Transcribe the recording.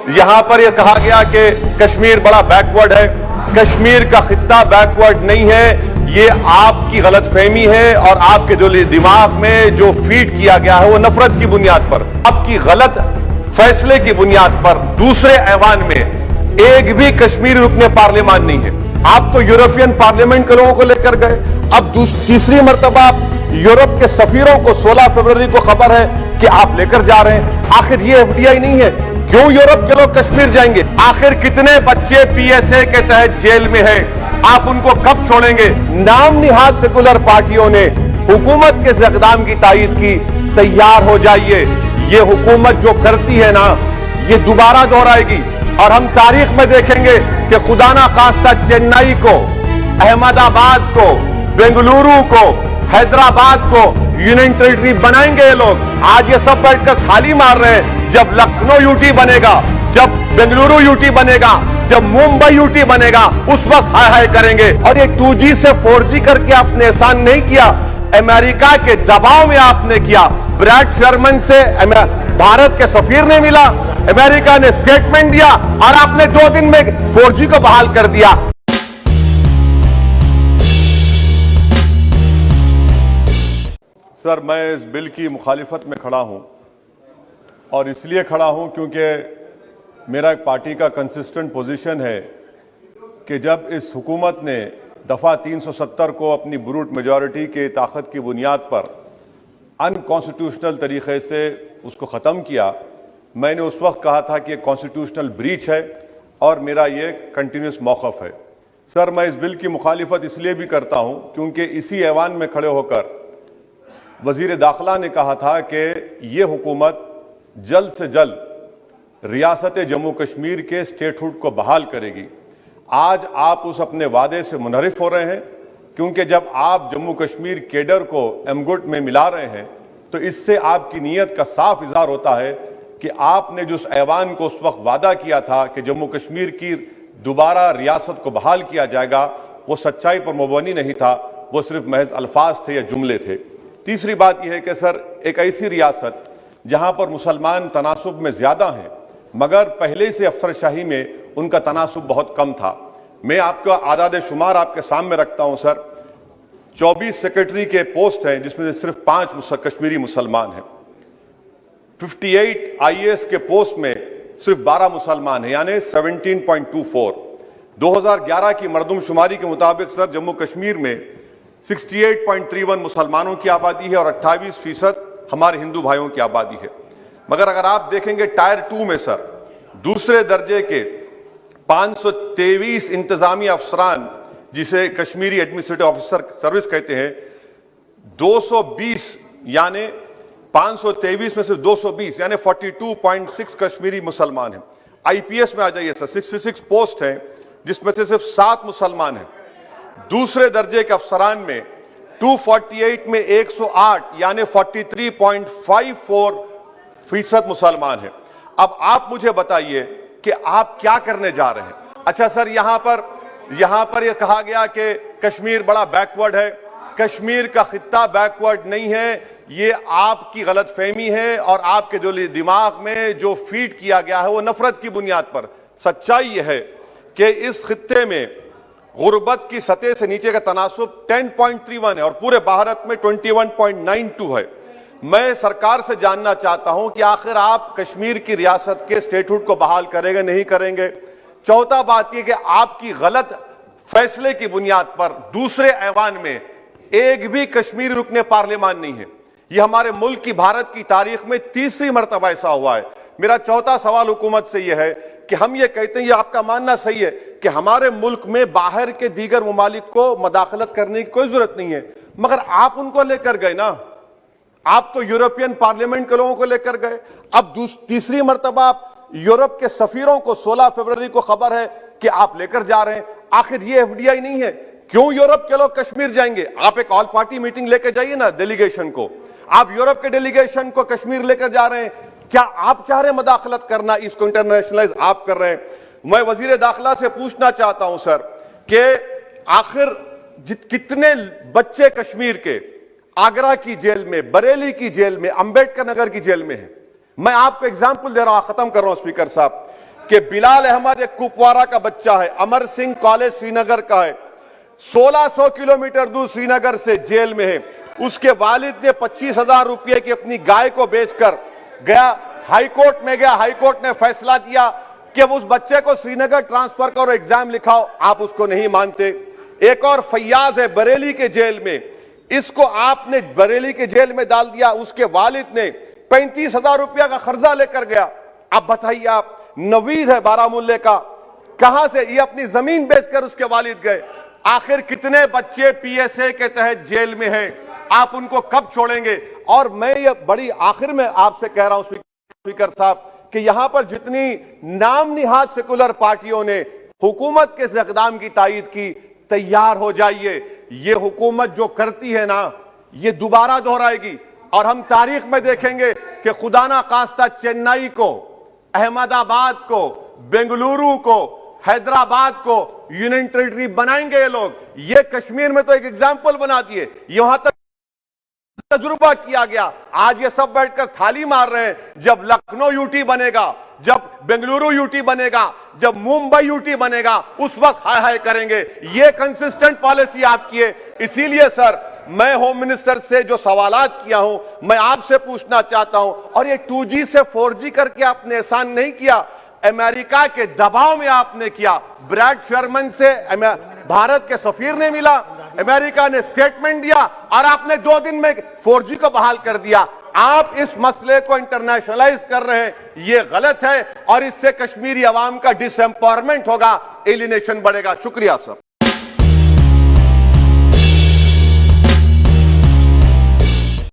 یہاں پر یہ کہا گیا کہ کشمیر بڑا بیکورڈ ہے. کشمیر کا خطہ بیکورڈ نہیں ہے. یہ آپ کی غلط فہمی ہے اور آپ کے جو دماغ میں جو فیڈ کیا گیا ہے وہ نفرت کی بنیاد پر, آپ کی غلط فیصلے کی بنیاد پر. دوسرے ایوان میں ایک بھی کشمیری رکن پارلیمان نہیں ہے. آپ تو یورپین پارلیمنٹ کے لوگوں کو لے کر گئے. اب تیسری مرتبہ آپ یورپ کے سفیروں کو 16 فروری کو خبر ہے کہ آپ لے کر جا رہے ہیں. آخر یہ ایف ڈی آئی نہیں ہے, کیوں یورپ کے لوگ کشمیر جائیں گے؟ آخر کتنے بچے پی ایس اے کے تحت جیل میں ہیں, آپ ان کو کب چھوڑیں گے؟ نام نہاد سیکولر پارٹیوں نے حکومت کے اس اقدام کی تائید کی. تیار ہو جائیے, یہ حکومت جو کرتی ہے نا یہ دوبارہ دہرائے گی, اور ہم تاریخ میں دیکھیں گے کہ خدا نہ خواستہ چنئی کو, احمد آباد کو, بنگلورو کو, حیدرآباد کو یونین ٹیریٹری بنائیں گے یہ لوگ. آج یہ سب بیٹھ کر تھالی مار رہے ہیں. جب لکھنؤ یو ٹی بنے گا, جب بنگلورو یو ٹی بنے گا, جب ممبئی یو ٹی بنے گا, اس وقت ہائے ہائے کریں گے. اور یہ 2G سے 4G کر کے آپ نے احسان نہیں کیا, امریکہ کے دباؤ میں آپ نے کیا. بریڈ شرمن سے بھارت کے سفیر نے ملا, امریکہ نے سٹیٹمنٹ دیا اور آپ نے 2 دن میں 4G کو بحال کر دیا. سر, میں اس بل کی مخالفت میں کھڑا ہوں, اور اس لیے کھڑا ہوں کیونکہ میرا ایک پارٹی کا کنسسٹنٹ پوزیشن ہے کہ جب اس حکومت نے دفعہ 370 کو اپنی بروٹ میجورٹی کی طاقت کی بنیاد پر ان کانسٹیٹیوشنل طریقے سے اس کو ختم کیا, میں نے اس وقت کہا تھا کہ یہ کانسٹیٹیوشنل بریچ ہے اور میرا یہ کنٹینیوس موقف ہے. سر, میں اس بل کی مخالفت اس لیے بھی کرتا ہوں کیونکہ اسی ایوان میں کھڑے ہو کر وزیر داخلہ نے کہا تھا کہ یہ حکومت جلد سے جلد ریاست جموں کشمیر کے اسٹیٹ ہوڈ کو بحال کرے گی. آج آپ اس اپنے وعدے سے منحرف ہو رہے ہیں, کیونکہ جب آپ جموں کشمیر کیڈر کو ایمگٹ میں ملا رہے ہیں تو اس سے آپ کی نیت کا صاف اظہار ہوتا ہے کہ آپ نے جو اس ایوان کو اس وقت وعدہ کیا تھا کہ جموں کشمیر کی دوبارہ ریاست کو بحال کیا جائے گا, وہ سچائی پر مبنی نہیں تھا, وہ صرف محض الفاظ تھے یا جملے تھے. تیسری بات یہ ہے کہ سر, ایک ایسی ریاست جہاں پر مسلمان تناسب میں زیادہ ہیں مگر پہلے سے افسر شاہی میں ان کا تناسب بہت کم تھا. میں آپ کا اعداد شمار آپ کے سامنے رکھتا ہوں. سر, 24 سیکرٹری کے پوسٹ ہیں جس میں سے صرف 5 کشمیری مسلمان ہیں. 58 IAS کے پوسٹ میں صرف 12 مسلمان ہیں, یعنی 17.24. 2011 کی مردم شماری کے مطابق سر جموں کشمیر میں 68.31 مسلمانوں کی آبادی ہے اور 28% ہمارے ہندو بھائیوں کی آبادی ہے. مگر اگر آپ دیکھیں گے ٹائر 2 میں سر دوسرے درجے کے 523 انتظامی افسران, جسے کشمیری ایڈمنسٹریٹو آفیسر سروس کہتے ہیں, 220 یعنی 523 میں صرف 220 یعنی 42.6 کشمیری مسلمان ہیں. IPS میں آ جائیے سر, 66 پوسٹ ہیں جس میں سے صرف 7 مسلمان ہیں. دوسرے درجے کے افسران میں 248 میں 108 یعنی 43.54% مسلمان ہیں. اب آپ مجھے بتائیے کہ آپ کیا کرنے جا رہے ہیں؟ اچھا سر, یہاں پر یہ کہا گیا کہ کشمیر بڑا بیکورڈ ہے. کشمیر کا خطہ بیکورڈ نہیں ہے. یہ آپ کی غلط فہمی ہے اور آپ کے جو دماغ میں جو فیڈ کیا گیا ہے وہ نفرت کی بنیاد پر. سچائی یہ ہے کہ اس خطے میں غربت کی سطح سے نیچے کا تناسب 10.31 ہے اور پورے بھارت میں 21.92 ہے. میں سرکار سے جاننا چاہتا ہوں کہ آخر آپ کشمیر کی ریاست کے اسٹیٹ ہوڈ کو بحال کریں گے نہیں کریں گے؟ چوتھا بات یہ کہ آپ کی غلط فیصلے کی بنیاد پر دوسرے ایوان میں ایک بھی کشمیری رکن پارلیمان نہیں ہے. یہ ہمارے ملک کی بھارت کی تاریخ میں تیسری مرتبہ ایسا ہوا ہے. میرا چوتھا سوال حکومت سے یہ ہے کہ ہم یہ کہتے ہیں, یہ آپ کا ماننا صحیح ہے کہ ہمارے ملک میں باہر کے دیگر ممالک کو مداخلت کرنے کی کوئی ضرورت نہیں ہے, مگر آپ ان کو لے کر گئے نا. آپ تو یورپین پارلیمنٹ کے لوگوں کو لے کر گئے. اب تیسری مرتبہ آپ یورپ کے سفیروں کو 16 فروری کو خبر ہے کہ آپ لے کر جا رہے ہیں. آخر یہ ایف ڈی آئی نہیں ہے, کیوں یورپ کے لوگ کشمیر جائیں گے؟ آپ ایک آل پارٹی میٹنگ لے کے جائیے نا ڈیلیگیشن کو. آپ یورپ کے ڈیلیگیشن کو کشمیر لے کر جا رہے ہیں, کیا آپ چاہ رہے ہیں مداخلت کرنا؟ اس کو انٹرنیشنلائز آپ کر رہے ہیں. میں وزیر داخلہ سے پوچھنا چاہتا ہوں سر کہ آخر کتنے بچے کشمیر کے آگرہ کی جیل میں, بریلی کی جیل میں, امبیڈکر نگر کی جیل میں ہیں؟ میں آپ کو ایگزامپل دے رہا ہوں, ختم کر رہا ہوں اسپیکر صاحب. کہ بلال احمد ایک کپوارہ کا بچہ ہے, امر سنگھ کالج سری نگر کا ہے, 1600 کلومیٹر دور سری نگر سے جیل میں ہے. اس کے والد نے 25,000 روپے کی اپنی گائے کو بیچ کر گیا, ہائی کورٹ میں گیا, ہائی کورٹ نے فیصلہ دیا کہ اس بچے کو سری نگر ٹرانسفر کرو, ایگزام لکھاؤ, آپ اس کو نہیں مانتے. ایک اور فیاض ہے بریلی کے جیل میں, اس کو آپ نے بریلی کے جیل میں ڈال دیا. اس کے والد نے 35,000 روپیہ کا قرضہ لے کر گیا. اب بتائیے آپ, نوید ہے بارہمولہ کا, کہاں سے یہ اپنی زمین بیچ کر اس کے والد گئے. آخر کتنے بچے پی ایس اے کے تحت جیل میں ہیں, آپ ان کو کب چھوڑیں گے؟ اور میں یہ بڑی آخر میں آپ سے کہہ رہا ہوں اسپیکر صاحب کہ یہاں پر جتنی نام نہاد سیکولر پارٹیوں نے حکومت کے اس اقدام کی تائید کی, تیار ہو جائیے. یہ حکومت جو کرتی ہے نا, یہ دوبارہ دہرائے گی, اور ہم تاریخ میں دیکھیں گے کہ خدا نہ خواستہ چنئی کو, احمد آباد کو, بنگلورو کو, حیدرآباد کو یونین ٹیریٹری بنائیں گے یہ لوگ. یہ کشمیر میں تو ایک ایگزامپل بنا دیے, یہاں تک تجربہ کیا گیا. آج یہ سب بیٹھ کر تھالی مار رہے ہیں. جب لکھنؤ یو ٹی بنے گا, جب بنگلورو یو ٹی بنے گا, جب ممبئی یو ٹی بنے گا, اس وقت ہائے ہائے کریں گے. یہ کنسسٹنٹ پالیسی آپ کی ہے. اسی لیے سر میں ہوم منسٹر سے جو سوالات کیا ہوں, میں آپ سے پوچھنا چاہتا ہوں, اور یہ 2G سے 4G کر کے آپ نے احسان نہیں کیا, امریکہ کے دباؤ میں آپ نے کیا. بریڈ شرمن سے بھارت کے سفیر نے ملا, امریکہ نے سٹیٹمنٹ دیا, اور آپ نے 2 دن میں 4G کو بحال کر دیا. آپ اس مسئلے کو انٹرنیشنلائز کر رہے ہیں, یہ غلط ہے, اور اس سے کشمیری عوام کا ڈس ایمپاورمنٹ ہوگا, ایلینیشن بڑھے گا. شکریہ سر.